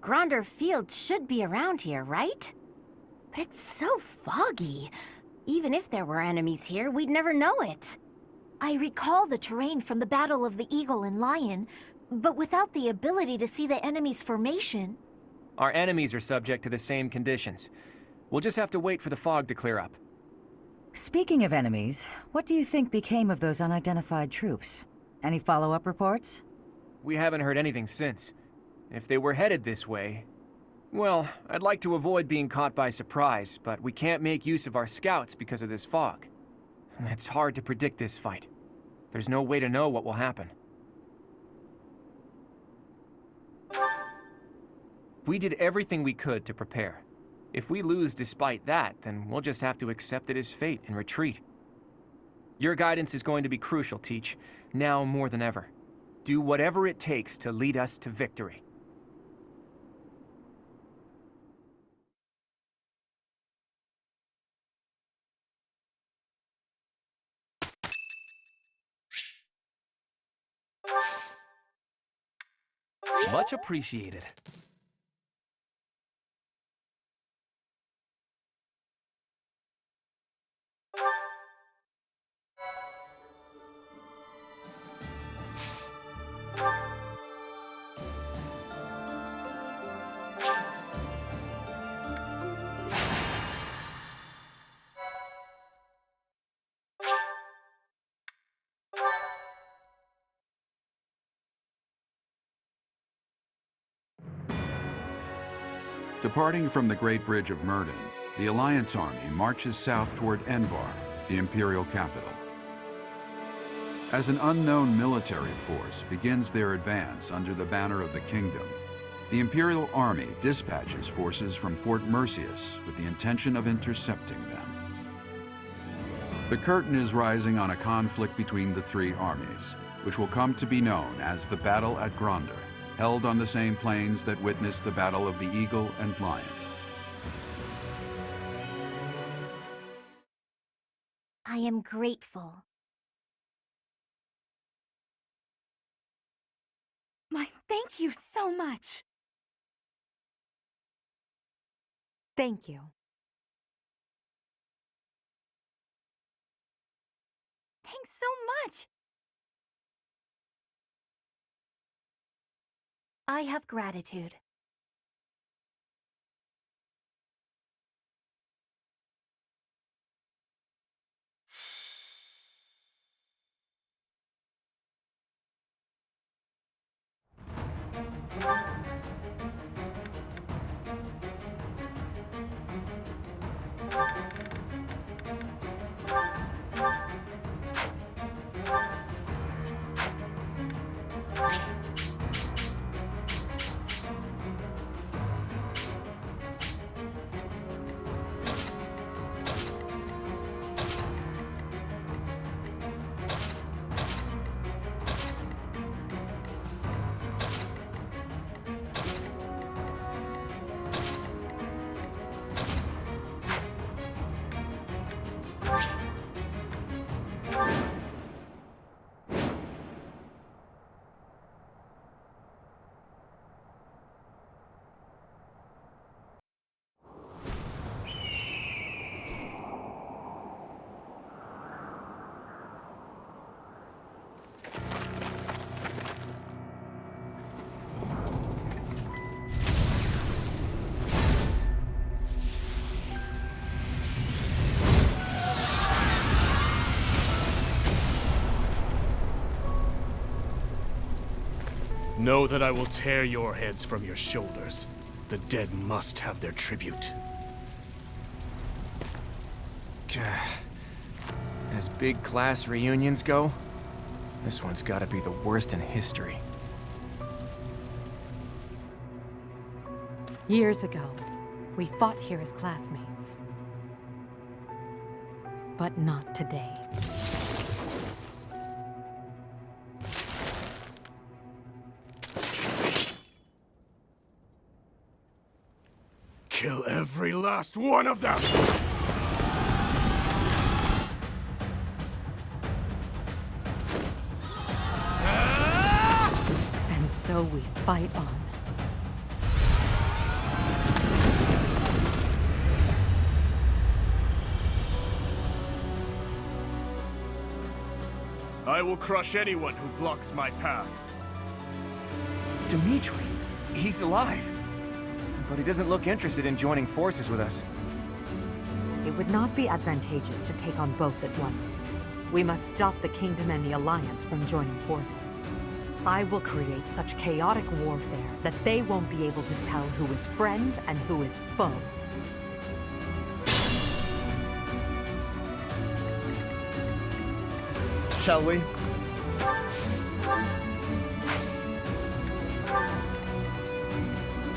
Gronder Field should be around here, right? But it's so foggy. Even if there were enemies here, we'd never know it. I recall the terrain from the Battle of the Eagle and Lion, but without the ability to see the enemy's formation. Our enemies are subject to the same conditions. We'll just have to wait for the fog to clear up. Speaking of enemies, what do you think became of those unidentified troops? Any follow-up reports? We haven't heard anything since. If they were headed this way... Well, I'd like to avoid being caught by surprise, but we can't make use of our scouts because of this fog. It's hard to predict this fight. There's no way to know what will happen. We did everything we could to prepare. If we lose despite that, then we'll just have to accept it as fate and retreat. Your guidance is going to be crucial, Teach, now more than ever. Do whatever it takes to lead us to victory. Much appreciated. Departing from the Great Bridge of Myrden, the Alliance Army marches south toward Enbar, the Imperial capital. As an unknown military force begins their advance under the banner of the Kingdom, the Imperial Army dispatches forces from Fort Merceus with the intention of intercepting them. The curtain is rising on a conflict between the three armies, which will come to be known as the Battle at Gronder, held on the same plains that witnessed the Battle of the Eagle and Lion. I am grateful. Thank you so much. Thank you. Thanks so much. I have gratitude. Know that I will tear your heads from your shoulders. The dead must have their tribute. As big class reunions go, this one's gotta be the worst in history. Years ago, we fought here as classmates. But not today. Kill every last one of them! so we fight on. I will crush anyone who blocks my path. Dimitri, he's alive. But he doesn't look interested in joining forces with us. It would not be advantageous to take on both at once. We must stop the Kingdom and the Alliance from joining forces. I will create such chaotic warfare that they won't be able to tell who is friend and who is foe. Shall we?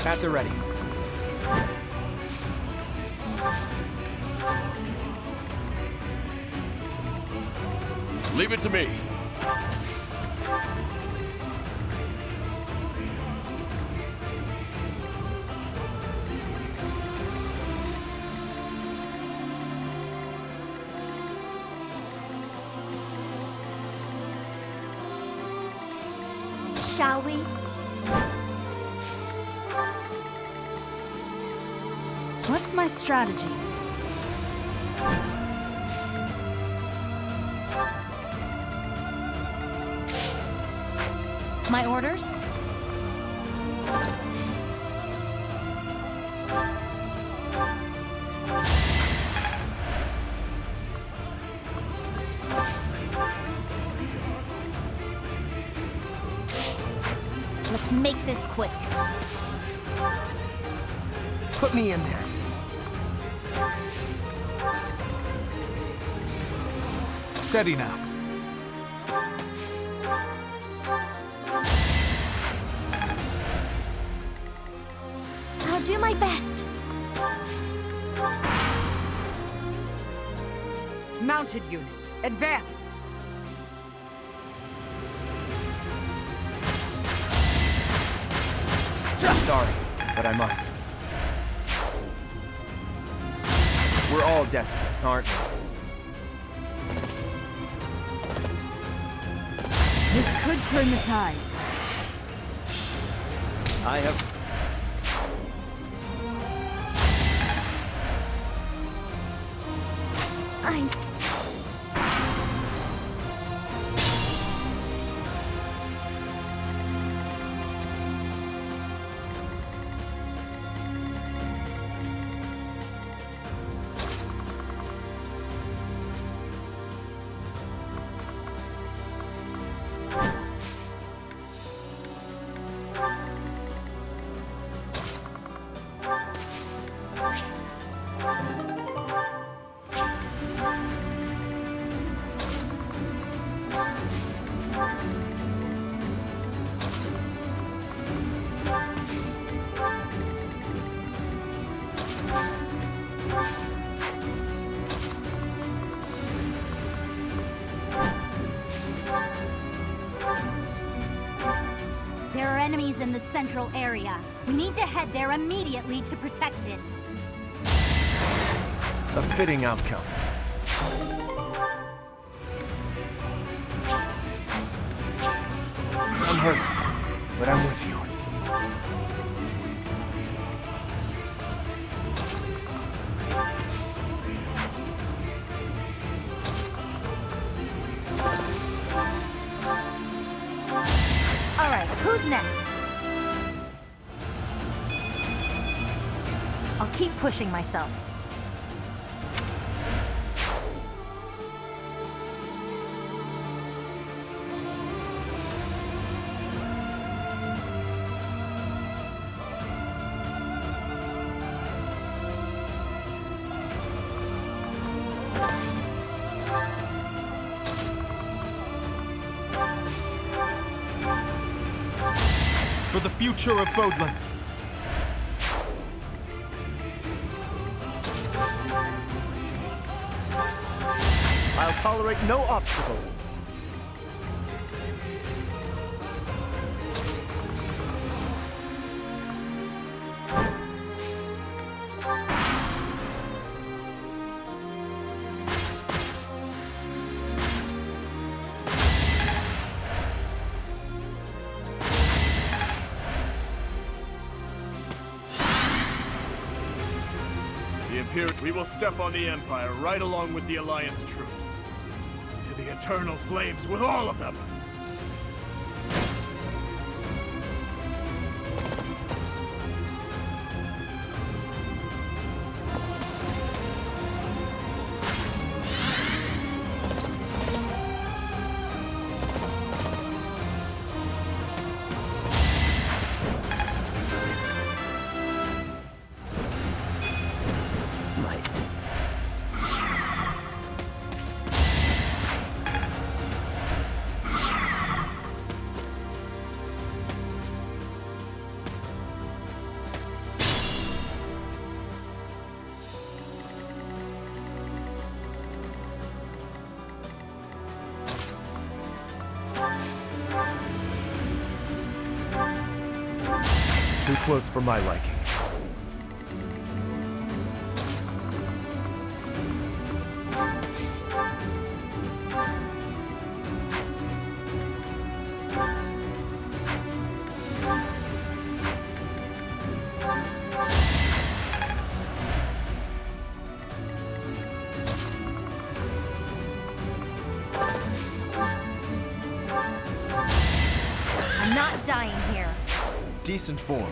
At the ready. Leave it to me. Shall we? What's my strategy? My orders? Let's make this quick. Put me in there. Steady now. I'll do my best. Mounted units, advance! Sorry, but I must. We're all desperate, aren't we? This could turn the tides. I have... I'm... There are enemies in the central area. We need to head there immediately to protect it. A fitting outcome. I'm hurt, but I'm with you. All right, who's next? I'll keep pushing myself. For the future of Fódlan. I'll tolerate no obstacle. We will step on the Empire right along with the Alliance troops. To the eternal flames with all of them! Too close for my liking. I'm not dying here. Decent form.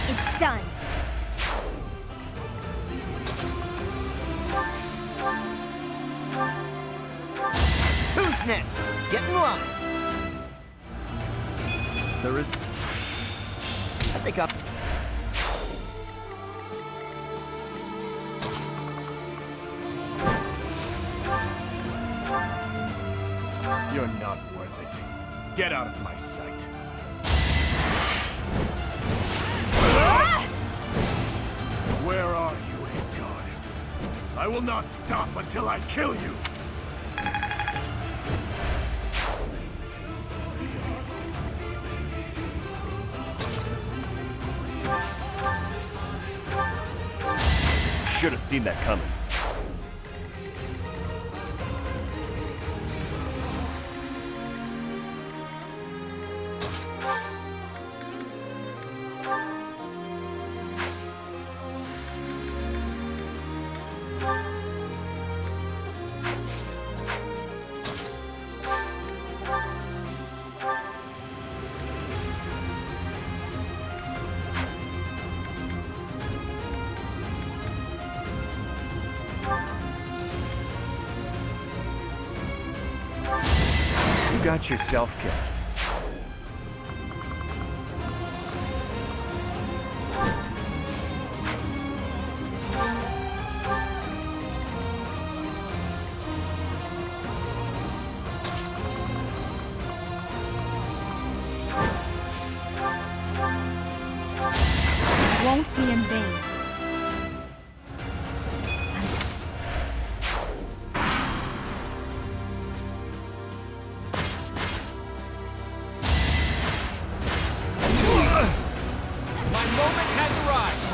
It's done. Who's next? Get in line. There is... I think I'm... You're not worth it. Get out of my sight. Where are you, God? I will not stop until I kill you! Should have seen that coming. You got yourself killed. Won't be in vain.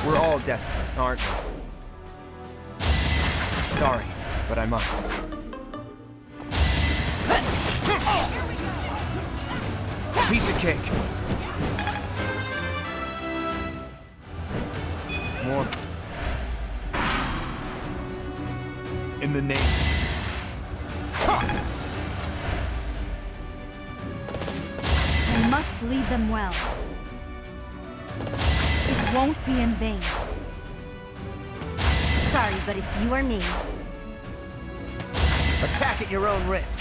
We're all desperate, aren't we? Sorry, but I must. Piece of cake. More. In the name. I must lead them well. It won't be in vain. Sorry, but it's you or me. Attack at your own risk.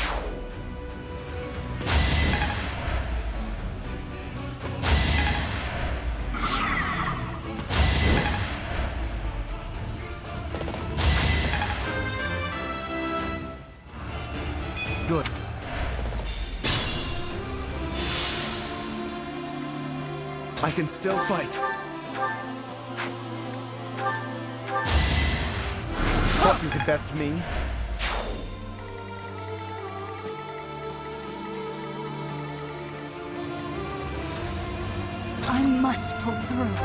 Good. I can still fight. Thought you could best me. I must pull through.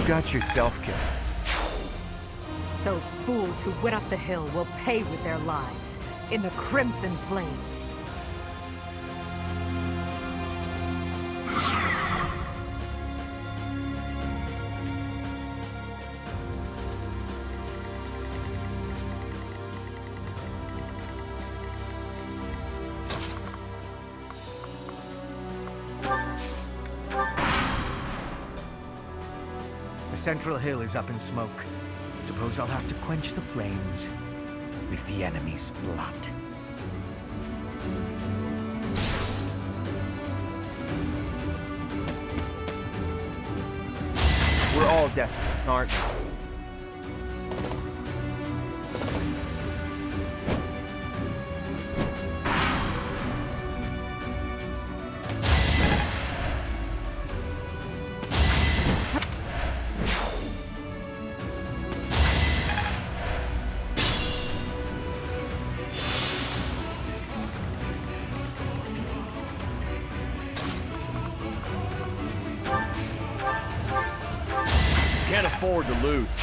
got yourself killed. Those fools who went up the hill will pay with their lives in the crimson flames. The central hill is up in smoke. Suppose I'll have to quench the flames with the enemy's blood. We're all desperate, aren't we? Can't afford to lose.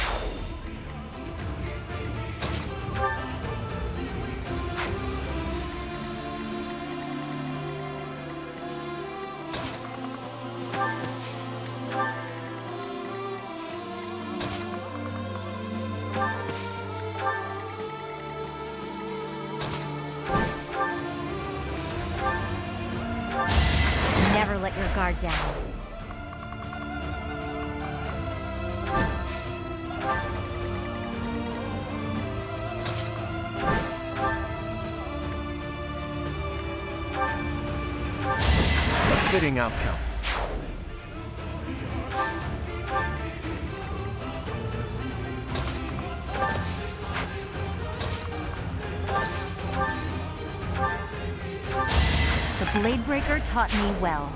Never let your guard down. A fitting outcome. The Blade Breaker taught me well.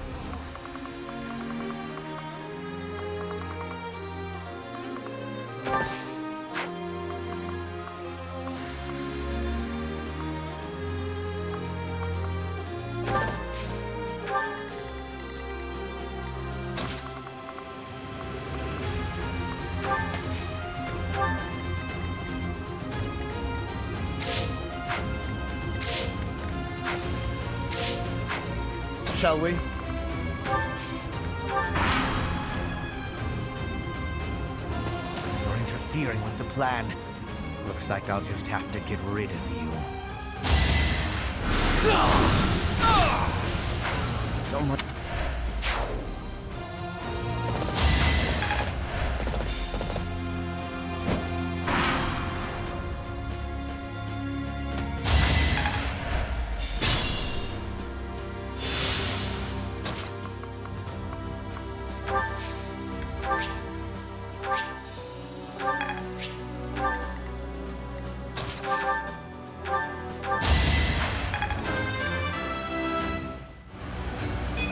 Shall we? You're interfering with the plan. Looks like I'll just have to get rid of you. So much.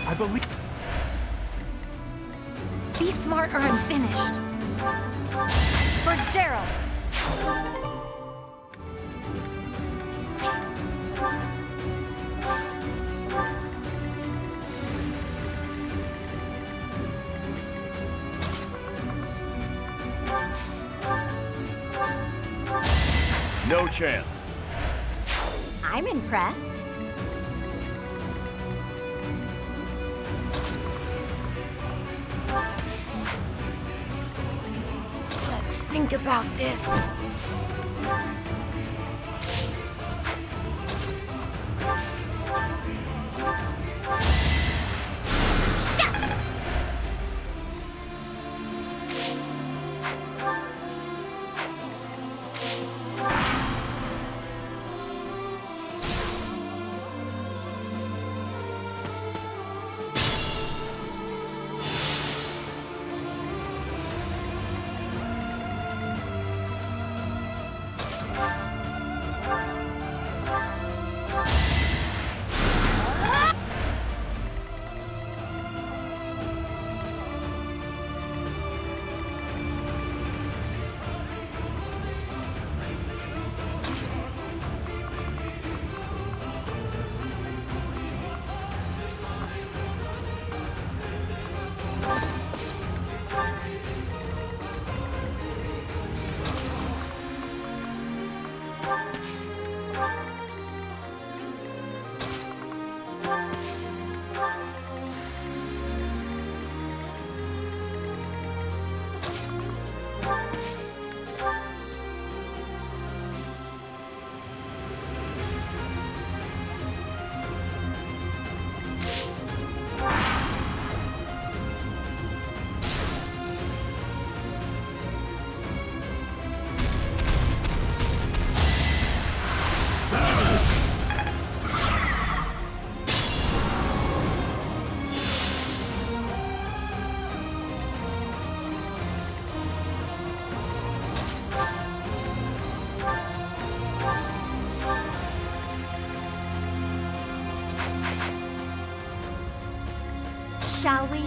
I believe... Be smart or I'm finished. For Gerald. No chance. I'm impressed. Let's think about this. Shall we?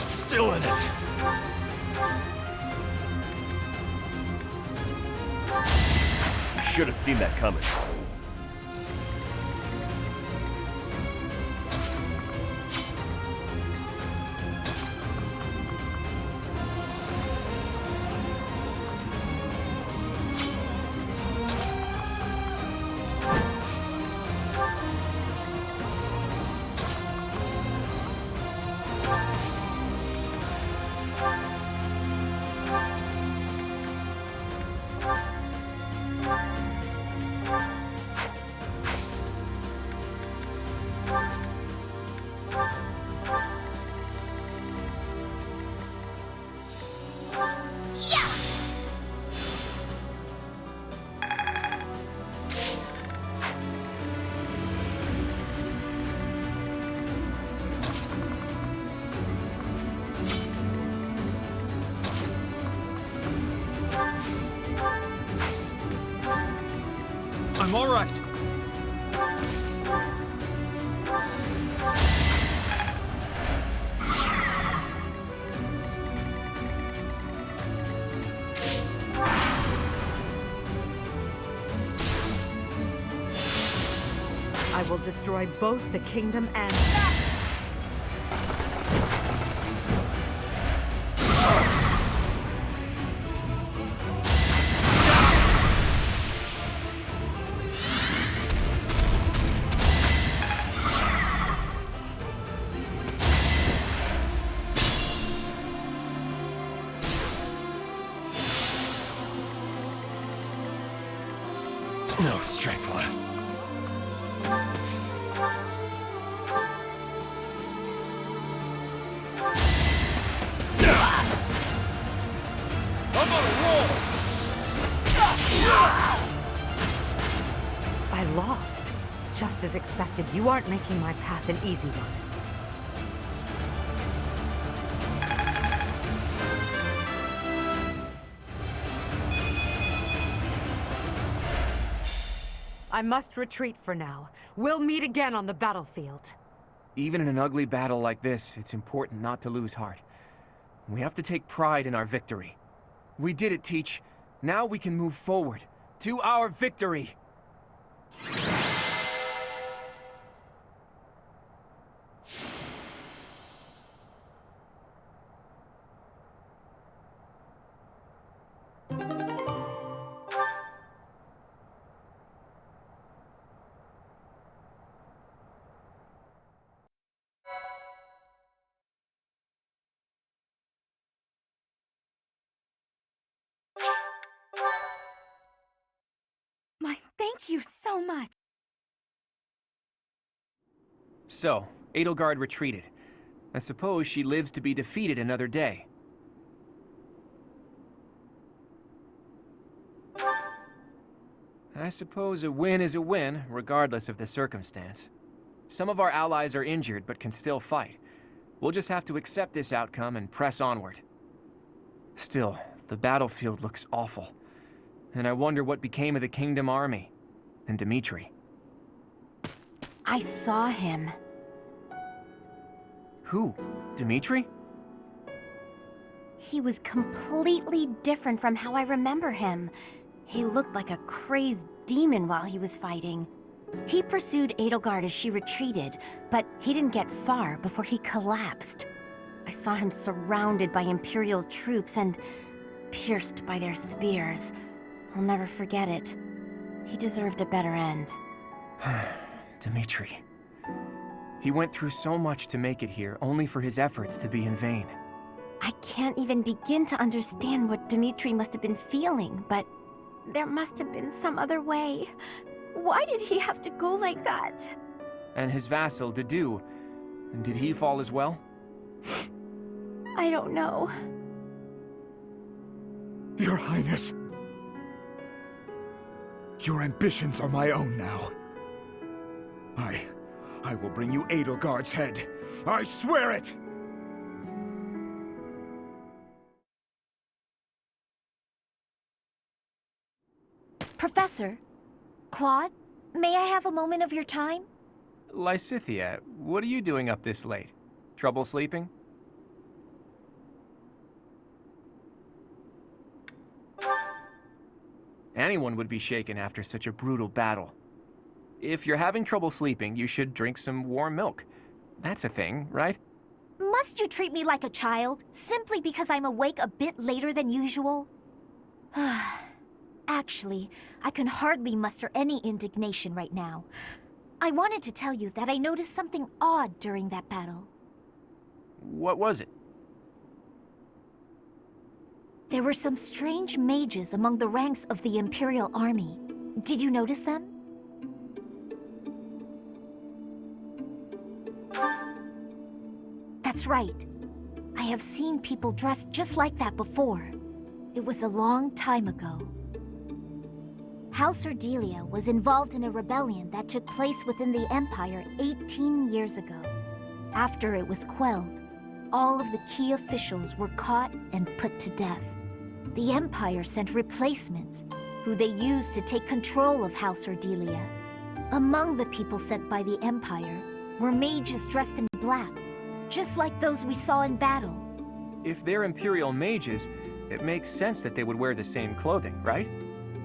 Still in it. You should have seen that coming. I'm all right. I will destroy both the kingdom and... No strength left. I'm on a roll! I lost. Just as expected, you aren't making my path an easy one. I must retreat for now. We'll meet again on the battlefield. Even in an ugly battle like this, it's important not to lose heart. We have to take pride in our victory. We did it, Teach. Now we can move forward to our victory. Thank you so much. So, Edelgard retreated. I suppose she lives to be defeated another day. I suppose a win is a win, regardless of the circumstance. Some of our allies are injured, but can still fight. We'll just have to accept this outcome and press onward. Still, the battlefield looks awful. And I wonder what became of the Kingdom Army and Dimitri. I saw him. Who? Dimitri? He was completely different from how I remember him. He looked like a crazed demon while he was fighting. He pursued Edelgard as she retreated, but he didn't get far before he collapsed. I saw him surrounded by Imperial troops and pierced by their spears. I'll never forget it. He deserved a better end. Dimitri. He went through so much to make it here, only for his efforts to be in vain. I can't even begin to understand what Dimitri must have been feeling, but there must have been some other way. Why did he have to go like that? And his vassal, Dedu. Did he fall as well? I don't know. Your Highness. Your ambitions are my own now. I will bring you Edelgard's head. I swear it! Professor, Claude, may I have a moment of your time? Lysithea, what are you doing up this late? Trouble sleeping? Anyone would be shaken after such a brutal battle. If you're having trouble sleeping, you should drink some warm milk. That's a thing, right? Must you treat me like a child, simply because I'm awake a bit later than usual? Actually, I can hardly muster any indignation right now. I wanted to tell you that I noticed something odd during that battle. What was it? There were some strange mages among the ranks of the Imperial Army. Did you notice them? That's right. I have seen people dressed just like that before. It was a long time ago. House Ardelia was involved in a rebellion that took place within the Empire 18 years ago. After it was quelled, all of the key officials were caught and put to death. The Empire sent replacements, who they used to take control of House Ardelia. Among the people sent by the Empire were mages dressed in black, just like those we saw in battle. If they're Imperial mages, it makes sense that they would wear the same clothing, right?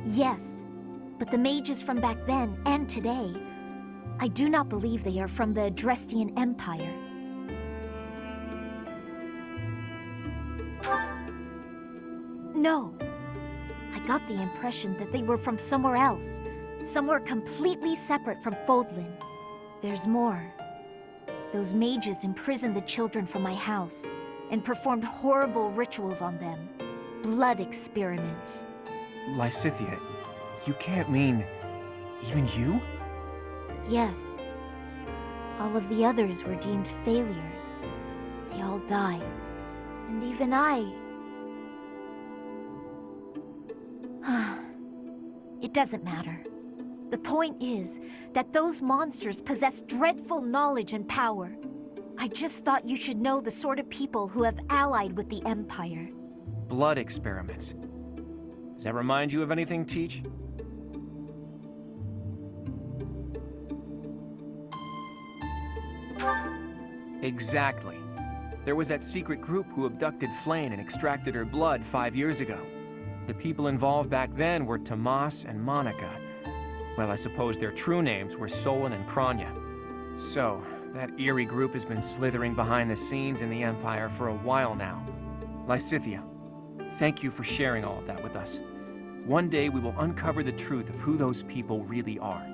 Yes, but the mages from back then and today, I do not believe they are from the Drestian Empire. No. I got the impression that they were from somewhere else, somewhere completely separate from Fódlan. There's more. Those mages imprisoned the children from my house and performed horrible rituals on them. Blood experiments. Lysithea, you can't mean... even you? Yes. All of the others were deemed failures. They all died. And even I... It doesn't matter. The point is that those monsters possess dreadful knowledge and power. I just thought you should know the sort of people who have allied with the Empire. Blood experiments. Does that remind you of anything, Teach? Exactly. There was that secret group who abducted Flayn and extracted her blood 5 years ago. The people involved back then were Tomas and Monica. Well, I suppose their true names were Solon and Kranya. So, that eerie group has been slithering behind the scenes in the Empire for a while now. Lysithea, thank you for sharing all of that with us. One day we will uncover the truth of who those people really are.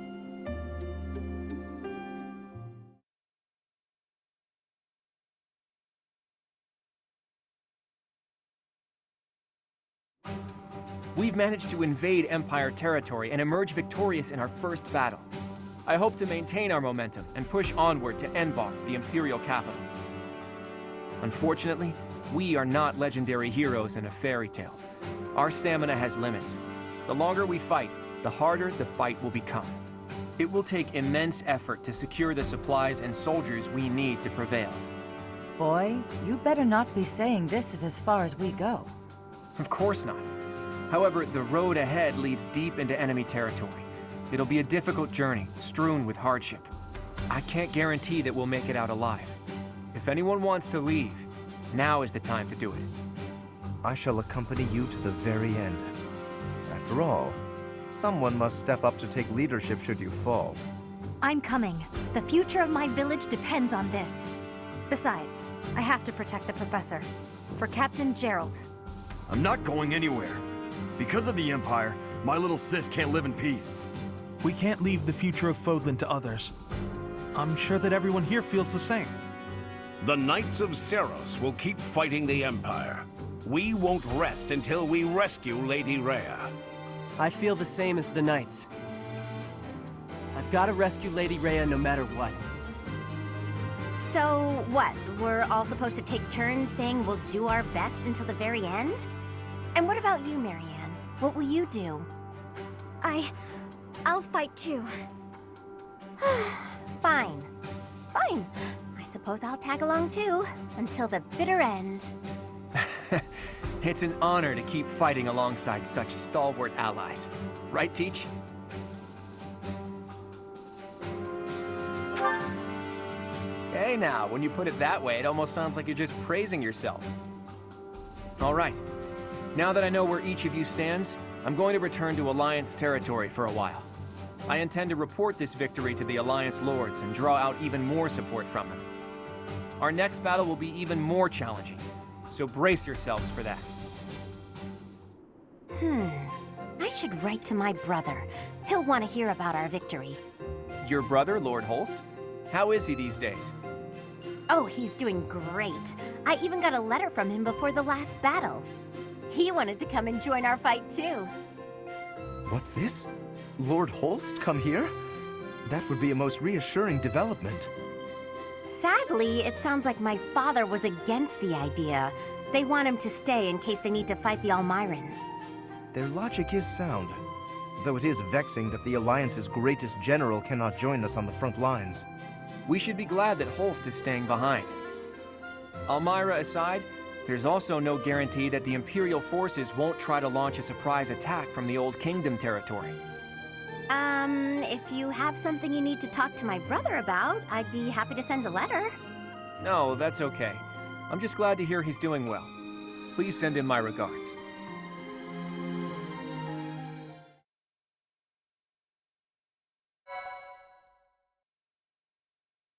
We've managed to invade Empire territory and emerge victorious in our first battle. I hope to maintain our momentum and push onward to Enbar, the Imperial capital. Unfortunately, we are not legendary heroes in a fairy tale. Our stamina has limits. The longer we fight, the harder the fight will become. It will take immense effort to secure the supplies and soldiers we need to prevail. Boy, you better not be saying this is as far as we go. Of course not. However, the road ahead leads deep into enemy territory. It'll be a difficult journey, strewn with hardship. I can't guarantee that we'll make it out alive. If anyone wants to leave, now is the time to do it. I shall accompany you to the very end. After all, someone must step up to take leadership should you fall. I'm coming. The future of my village depends on this. Besides, I have to protect the professor. For Captain Gerald. I'm not going anywhere. Because of the Empire, my little sis can't live in peace. We can't leave the future of Fódlan to others. I'm sure that everyone here feels the same. The Knights of Seros will keep fighting the Empire. We won't rest until we rescue Lady Rhea. I feel the same as the Knights. I've got to rescue Lady Rhea no matter what. So, what? We're all supposed to take turns saying we'll do our best until the very end? And what about you, Marianne? What will you do? I'll fight too. Fine. Fine. I suppose I'll tag along too, until the bitter end. It's an honor to keep fighting alongside such stalwart allies. Right, Teach? Hey now, when you put it that way, it almost sounds like you're just praising yourself. All right. Now that I know where each of you stands, I'm going to return to Alliance territory for a while. I intend to report this victory to the Alliance Lords and draw out even more support from them. Our next battle will be even more challenging, so brace yourselves for that. I should write to my brother. He'll want to hear about our victory. Your brother, Lord Holst? How is he these days? Oh, he's doing great. I even got a letter from him before the last battle. He wanted to come and join our fight too. What's this? Lord Holst come here? That would be a most reassuring development. Sadly, it sounds like my father was against the idea. They want him to stay in case they need to fight the Almirans. Their logic is sound, though it is vexing that the Alliance's greatest general cannot join us on the front lines. We should be glad that Holst is staying behind. Almira aside, there's also no guarantee that the Imperial forces won't try to launch a surprise attack from the Old Kingdom territory. If you have something you need to talk to my brother about, I'd be happy to send a letter. No, that's okay. I'm just glad to hear he's doing well. Please send him my regards.